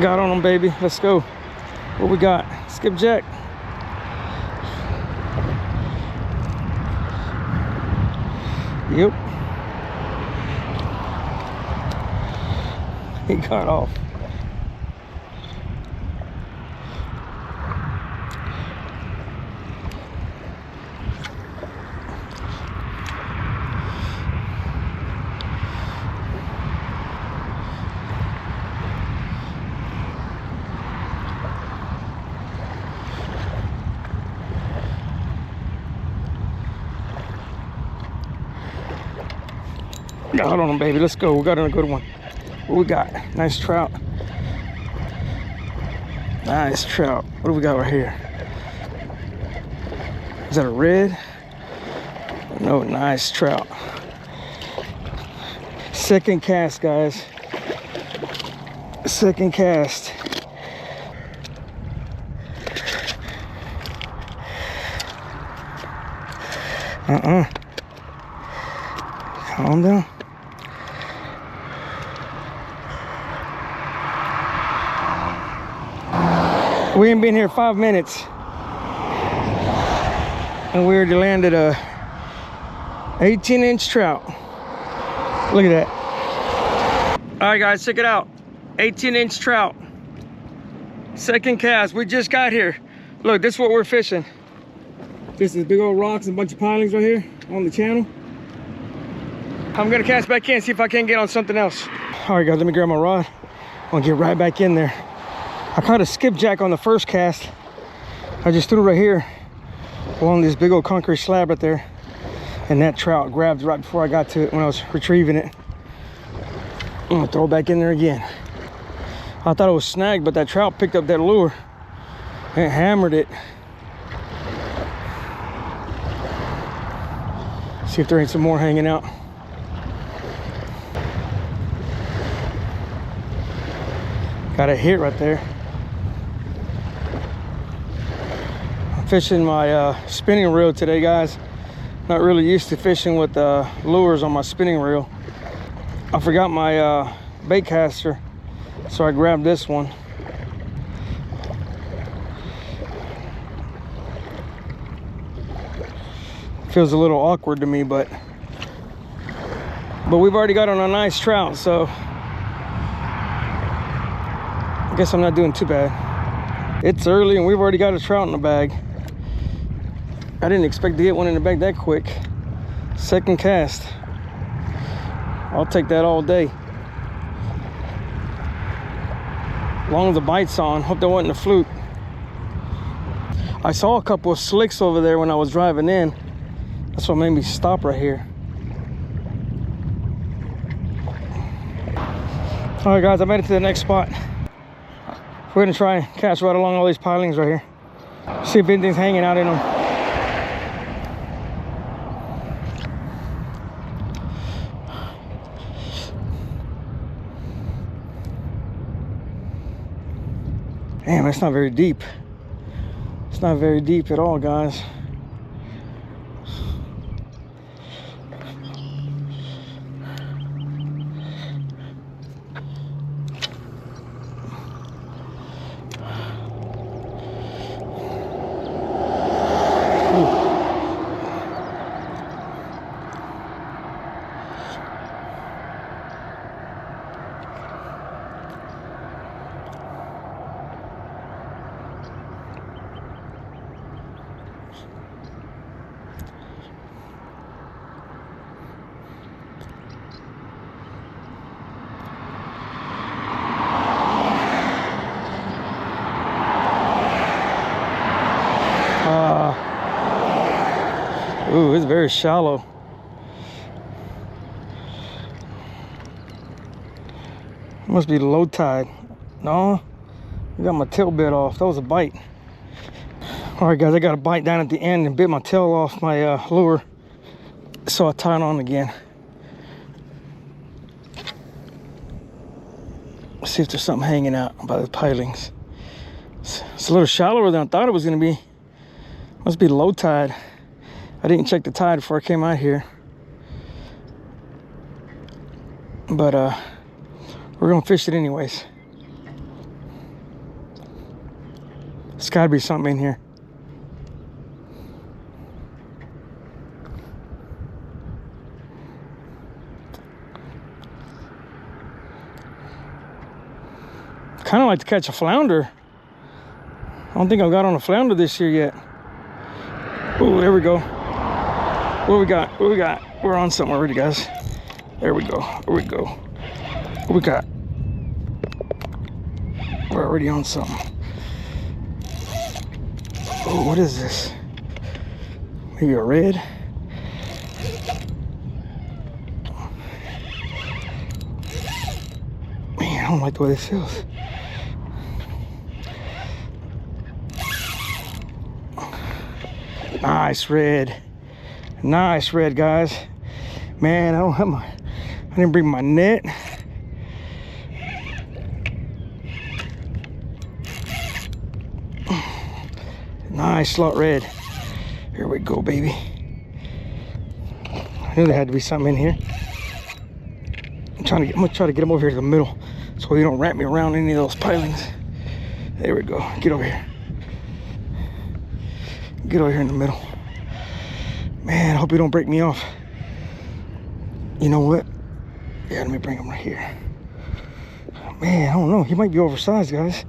Got on them, baby. Let's go. What we got? Skipjack. Yep. He got off. Got on him, baby. Let's go. We got a good one. What we got? Nice trout. Nice trout. What do we got right here? Is that a red? No, nice trout. Second cast, guys. Second cast. Calm down. We ain't been here 5 minutes, and we already landed a 18-inch trout. Look at that. All right, guys, check it out. 18-inch trout. Second cast. We just got here. Look, this is what we're fishing. This is big old rocks and a bunch of pilings right here on the channel. I'm gonna cast back in, see if I can get on something else. All right, guys, let me grab my rod. I'm gonna get right back in there. I caught a skipjack on the first cast. I just threw it right here along this big old concrete slab right there, and that trout grabbed right before I got to it when I was retrieving it. I'm gonna throw it back in there again. I thought it was snagged, but that trout picked up that lure and hammered it. See if there ain't some more hanging out. Got a hit right there. I'm fishing my spinning reel today, guys. Not really used to fishing with lures on my spinning reel. I forgot my bait caster, so I grabbed this one. Feels a little awkward to me, but we've already got on a nice trout, so I guess I'm not doing too bad. It's early and we've already got a trout in the bag. I didn't expect to get one in the bag that quick. Second cast. I'll take that all day. As long as the bite's on. Hope there wasn't a fluke. I saw a couple of slicks over there when I was driving in. That's what made me stop right here. All right, guys, I made it to the next spot. We're gonna try and cast right along all these pilings right here. See if anything's hanging out in them. Damn, it's not very deep. It's not very deep at all, guys. Ooh, it's very shallow. Must be low tide. No, I got my tail bit off. That was a bite. All right, guys, I got a bite down at the end and bit my tail off my lure. So I tied it on again. Let's see if there's something hanging out by the pilings. It's a little shallower than I thought it was gonna be. Must be low tide. I didn't check the tide before I came out here. But we're gonna fish it anyways. There's gotta be something in here. Kind of like to catch a flounder. I don't think I've got on a flounder this year yet. Oh, there we go. What we got? What we got? We're on something already, guys. There we go. There we go. What we got? We're already on something. Oh, what is this? Maybe a red? Man, I don't like the way this feels. Nice red. Nice red, guys. Man, I didn't bring my net. Nice slot red. Here we go, baby. I knew there had to be something in here. I'm gonna try to get him over here to the middle so he don't wrap me around any of those pilings. There we go. Get over here. Get over here in the middle. Man, I hope you don't break me off. You know what? Yeah, let me bring him right here. Man, I don't know. He might be oversized, guys.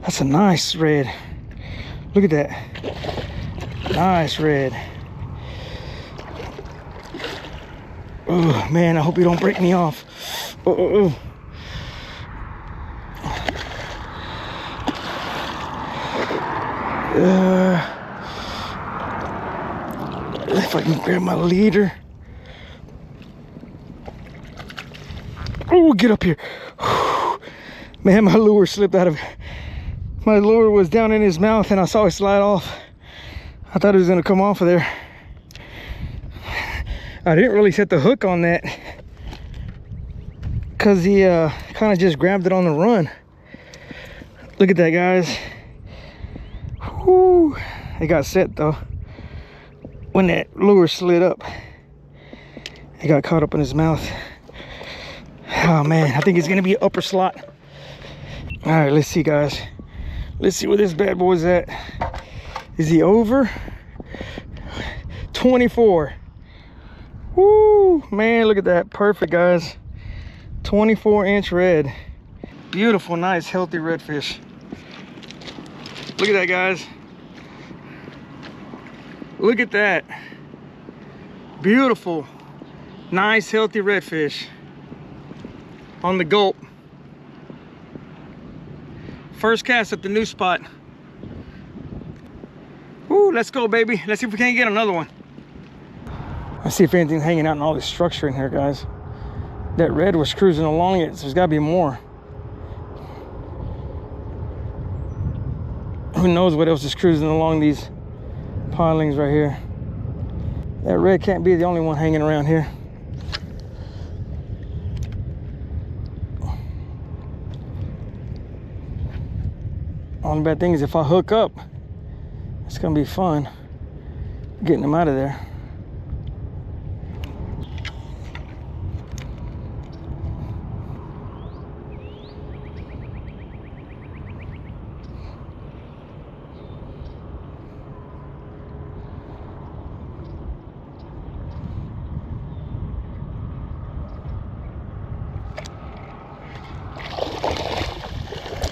That's a nice red. Look at that. Nice red. Oh, man, I hope you don't break me off. Oh. If I can grab my leader. Oh, get up here. Man, my lure slipped out of it. My lure was down in his mouth and I saw it slide off. I thought it was gonna come off of there. I didn't really set the hook on that because he kind of just grabbed it on the run. Look at that, guys. Whew. It got set though. When that lure slid up, it got caught up in his mouth. Oh man, I think it's gonna be upper slot. All right, let's see, guys. Let's see where this bad boy's at. Is he over? 24. Woo, man, look at that. Perfect, guys. 24-inch red. Beautiful, nice, healthy redfish. Look at that, guys. Look at that. Beautiful, nice, healthy redfish on the gulp. First cast at the new spot. Woo, let's go, baby. Let's see if we can't get another one. Let's see if anything's hanging out in all this structure in here, guys. That red was cruising along it, so there's gotta be more. Who knows what else is cruising along these pilings right here. That red can't be the only one hanging around here. Only bad thing is if I hook up, it's gonna be fun getting them out of there.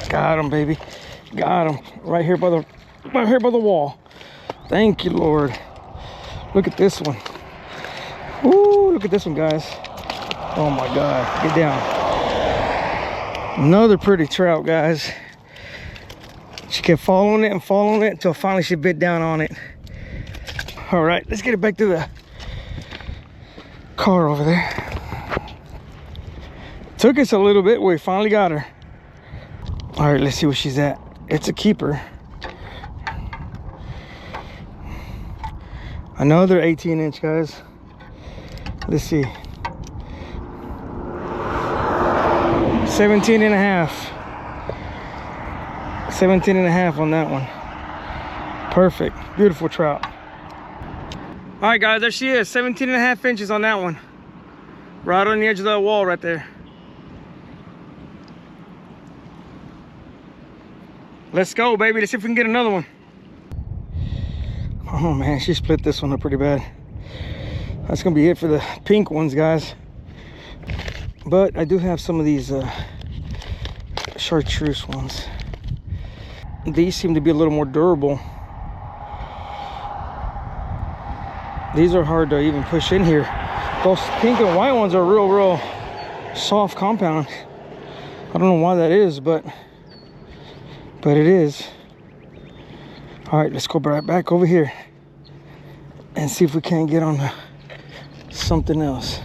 Got him, baby. Got him. Right here by the wall. Thank you, Lord. Look at this one. Ooh, look at this one, guys. Oh my God. Get down. Another pretty trout, guys. She kept following it and following it until finally she bit down on it. All right, let's get it back to the car over there. Took us a little bit, we finally got her. All right, let's see where she's at. It's a keeper. Another 18-inch, guys. Let's see. 17 and a half. 17 and a half on that one. Perfect. Beautiful trout. All right, guys, there she is. 17 and a half inches on that one. Right on the edge of that wall right there. Let's go, baby. Let's see if we can get another one. Oh, man, she split this one up pretty bad. That's going to be it for the pink ones, guys. But I do have some of these chartreuse ones. These seem to be a little more durable. These are hard to even push in here. Those pink and white ones are real soft compound. I don't know why that is, but it is. All right, let's go right back over here and see if we can't get on something else.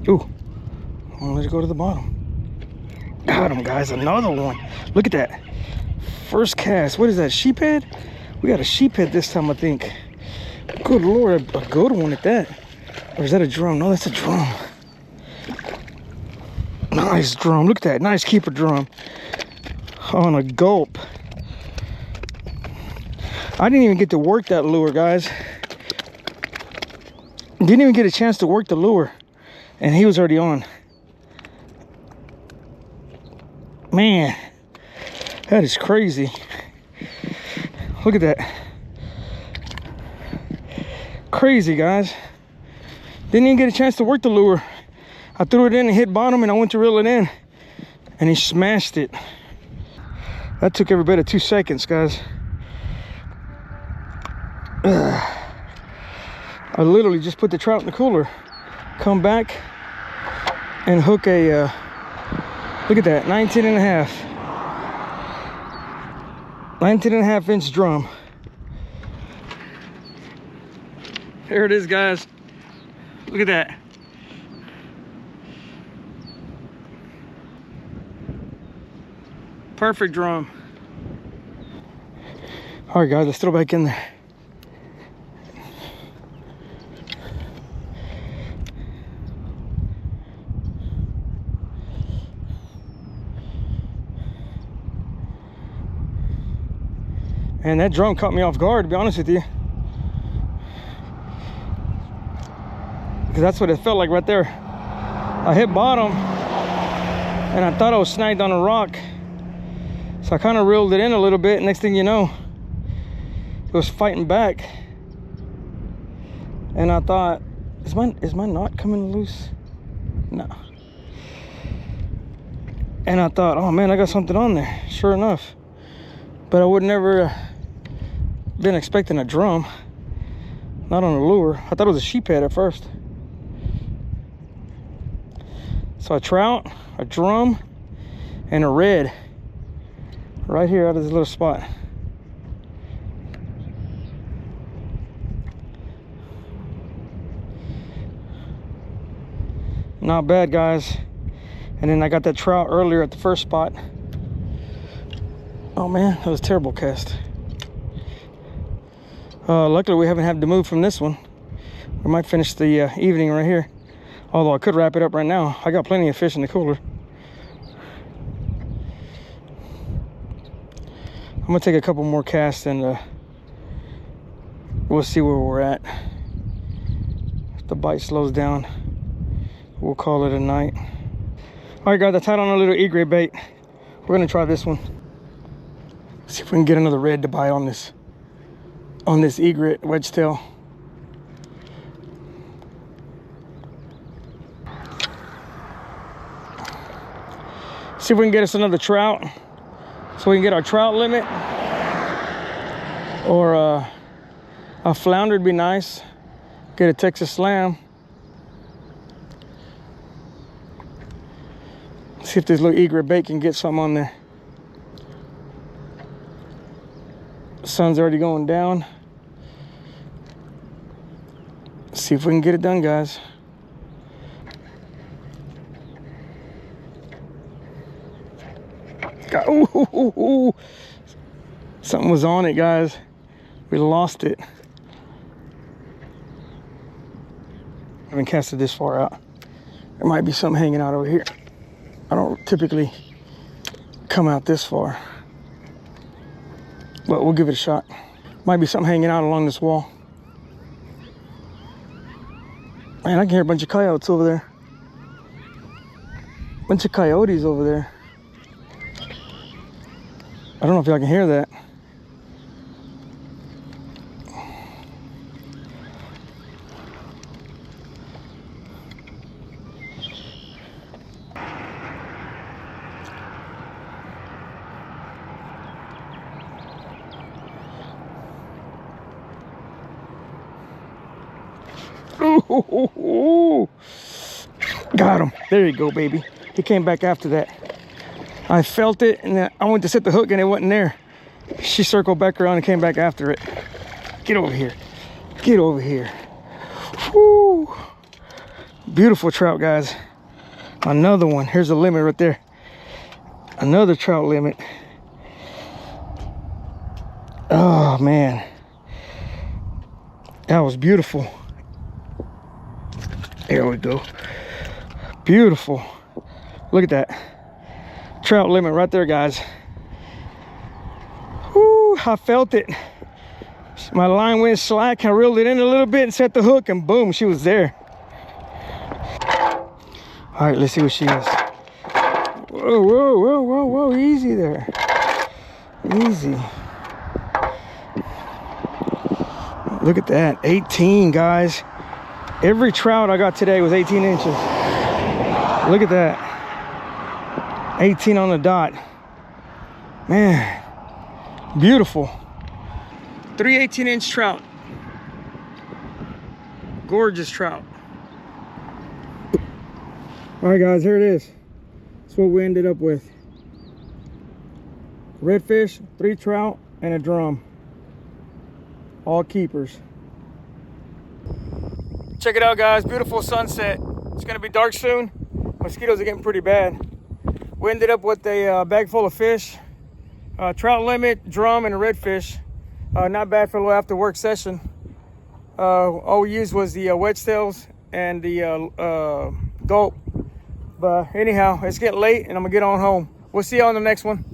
Ooh, well, let's go to the bottom. Got him, guys. Another one. Look at that. First cast. What is that, sheephead? We got a sheephead this time, I think. Good Lord, a good one at that. Or is that a drum? No, that's a drum. Nice drum. Look at that. Nice keeper drum. On a gulp. I didn't even get to work that lure, guys. Didn't even get a chance to work the lure. And he was already on. Man, that is crazy. Look at that. Crazy, guys. Didn't even get a chance to work the lure. I threw it in and hit bottom, and I went to reel it in, and he smashed it. That took every bit of 2 seconds, guys. I literally just put the trout in the cooler, come back and hook a look at that, 19 and a half 19.5-inch drum. There it is, guys. Look at that. Perfect drum. All right, guys, let's throw back in there. And that drum caught me off guard, to be honest with you. Because that's what it felt like right there. I hit bottom and I thought I was snagged on a rock. So I kind of reeled it in a little bit. Next thing you know, it was fighting back. And I thought, is my knot coming loose? No. And I thought, oh man, I got something on there. Sure enough. But I would never been expecting a drum. Not on a lure. I thought it was a sheephead at first. So a trout, a drum, and a red. Right here out of this little spot. Not bad, guys. And then I got that trout earlier at the first spot. Oh man, that was a terrible cast. Luckily we haven't had to move from this one. We might finish the evening right here. Although I could wrap it up right now. I got plenty of fish in the cooler. I'm gonna take a couple more casts and we'll see where we're at. If the bite slows down, we'll call it a night. All right, guys, I tied on a little egret bait. We're gonna try this one. See if we can get another red to bite on this egret wedge tail. See if we can get us another trout, so we can get our trout limit. Or a flounder would be nice. Get a Texas slam. See if this little egret bait can get something on there. The sun's already going down. See if we can get it done, guys. Ooh. Something was on it, guys. We lost it. I haven't casted this far out. There might be something hanging out over here. I don't typically come out this far, but we'll give it a shot. Might be something hanging out along this wall. Man, I can hear a bunch of coyotes over there. Bunch of coyotes over there. I don't know if y'all can hear that. Ooh. Got him. There you go, baby. He came back after that. I felt it, and then I went to set the hook, and it wasn't there. She circled back around and came back after it. Get over here. Get over here. Woo. Beautiful trout, guys. Another one. Here's a limit right there. Another trout limit. Oh, man. That was beautiful. There we go. Beautiful. Look at that. Trout limit right there, guys. Whoo, I felt it. My line went slack. I reeled it in a little bit and set the hook, and boom, she was there. All right, let's see what she is. Whoa. Easy there. Easy. Look at that. 18, guys. Every trout I got today was 18 inches. Look at that. 18 on the dot. Man, beautiful. 3 18-inch trout. Gorgeous trout. All right, guys, here it is. That's what we ended up with. Redfish, 3 trout, and a drum. All keepers. Check it out, guys. Beautiful sunset. It's gonna be dark soon. Mosquitoes are getting pretty bad. We ended up with a bag full of fish, trout limit, drum, and a redfish. Not bad for a little after work session. All we used was the wedge tails and the gulp. But anyhow, it's getting late and I'm gonna get on home. We'll see you on the next one.